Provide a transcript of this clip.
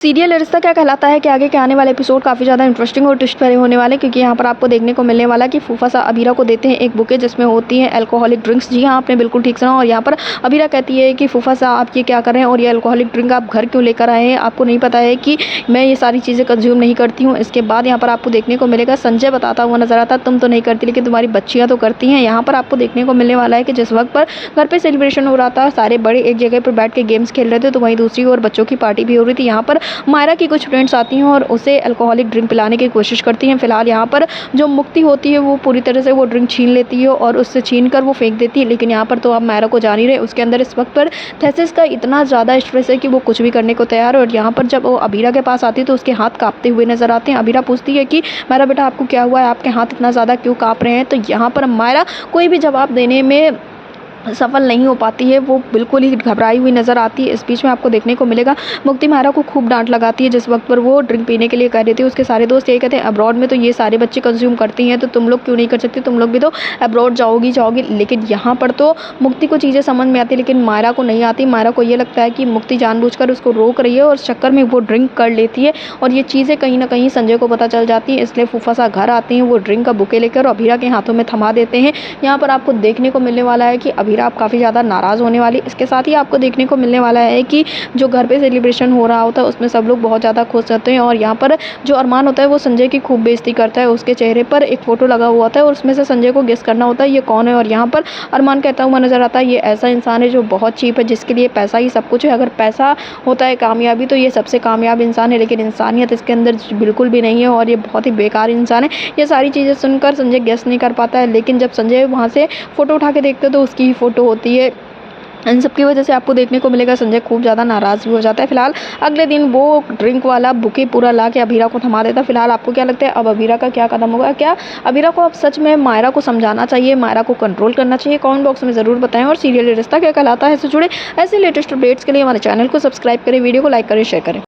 Serial रिश्ता क्या कहलाता है कि आगे के आने वाले एपिसोड काफ़ी ज़्यादा इंटरेस्टिंग और ट्विस्ट भरे होने वाले, क्योंकि यहाँ पर आपको देखने को मिलने वाला कि फूफा सा अबीरा को देते हैं एक बुके जिसमें होती है अल्कोहलिक ड्रिंक्स। जी हाँ, आपने बिल्कुल ठीक सुना। और यहाँ पर अबीरा कहती है कि फूफा सा आप ये क्या कर रहे हैं और ये अल्कोहलिक ड्रिंक आप घर क्यों लेकर आए हैं, आपको नहीं पता है कि मैं ये सारी चीज़ें कंज्यूम नहीं करती हूँ। इसके बाद यहाँ पर आपको देखने को मिलेगा संजय बताता हुआ नजर आता, तुम तो नहीं करती लेकिन तुम्हारी बच्चियाँ तो करती हैं। यहाँ पर आपको देखने को मिलने वाला है कि जिस वक्त पर घर पर सेलिब्रेशन हो रहा था, सारे बड़े एक जगह पर बैठ के गेम्स खेल रहे थे, तो वहीं दूसरी ओर बच्चों की पार्टी भी हो रही थी। यहाँ पर मायरा की कुछ फ्रेंड्स आती हैं और उसे अल्कोहलिक ड्रिंक पिलाने की कोशिश करती हैं। फिलहाल यहाँ पर जो मुक्ति होती है वो पूरी तरह से वो ड्रिंक छीन लेती है और उससे छीन कर वो फेंक देती है। लेकिन यहाँ पर तो आप मायरा को जान ही रहे, उसके अंदर इस वक्त पर थेसिस का इतना ज़्यादा स्ट्रेस है कि वो कुछ भी करने को तैयार है। और यहाँ पर जब वो अबीरा के पास आती है तो उसके हाथ कांपते हुए नजर आते हैं। अबीरा पूछती है कि मायरा बेटा आपको क्या हुआ है, आपके हाथ इतना ज़्यादा क्यों काँप रहे हैं। तो यहाँ पर मायरा कोई भी जवाब देने में सफल नहीं हो पाती है, वो बिल्कुल ही घबराई हुई नज़र आती है। इस बीच में आपको देखने को मिलेगा मुक्ति मायरा को खूब डांट लगाती है जिस वक्त पर वो ड्रिंक पीने के लिए कह रही थी। उसके सारे दोस्त यही कहते हैं अब्रॉड में तो ये सारे बच्चे कंज्यूम करती हैं, तो तुम लोग क्यों नहीं कर सकते, तुम लोग भी तो अब्रॉड जाओगी। लेकिन यहाँ पर तो मुक्ति को चीज़ें समझ में आती लेकिन मायरा को नहीं आती। मायरा को ये लगता है कि मुक्ति जानबूझकर उसको रोक रही है और चक्कर में वो ड्रिंक कर लेती है और ये चीज़ें कहीं ना कहीं संजय को पता चल जाती है। इसलिए फूफा सा घर आते हैं, वो ड्रिंक का बुके लेकर अबीरा के हाथों में थमा देते हैं। यहाँ पर आपको देखने को मिलने वाला है कि अबीरा आप काफ़ी ज़्यादा नाराज़ होने वाली। इसके साथ ही आपको देखने को मिलने वाला है कि जो घर पे सेलिब्रेशन हो रहा होता है उसमें सब लोग बहुत ज़्यादा खुश रहते हैं और यहाँ पर जो अरमान होता है वो संजय की खूब बेइज्जती करता है। उसके चेहरे पर एक फ़ोटो लगा हुआ होता है और उसमें से संजय को गेस करना होता है ये कौन है। और यहाँ पर अरमान कहता हुआ नज़र आता है ये ऐसा इंसान है जो बहुत चीप है, जिसके लिए पैसा ही सब कुछ है। अगर पैसा होता है कामयाबी तो ये सबसे कामयाब इंसान है, लेकिन इंसानियत इसके अंदर बिल्कुल भी नहीं है और ये बहुत ही बेकार इंसान है। ये सारी चीज़ें सुनकर संजय गेस नहीं कर पाता है, लेकिन जब संजय वहाँ से फ़ोटो उठा के देखते तो उसकी ही फ़ोटो होती है। इन सब की वजह से आपको देखने को मिलेगा संजय खूब ज़्यादा नाराज़ भी हो जाता है। फिलहाल अगले दिन वो ड्रिंक वाला बुके पूरा ला के अबीरा को थमा देता है। फिलहाल आपको क्या लगता है अब अबीरा का क्या कदम होगा, क्या अबीरा को अब सच में मायरा को समझाना चाहिए, मायरा को कंट्रोल करना चाहिए? कमेंट बॉक्स में ज़रूर बताएं। और सीरियल रिश्ता क्या कहलाता है से जुड़े ऐसे लेटेस्ट अपडेट्स के लिए हमारे चैनल को सब्सक्राइब करें, वीडियो को लाइक करें, शेयर करें।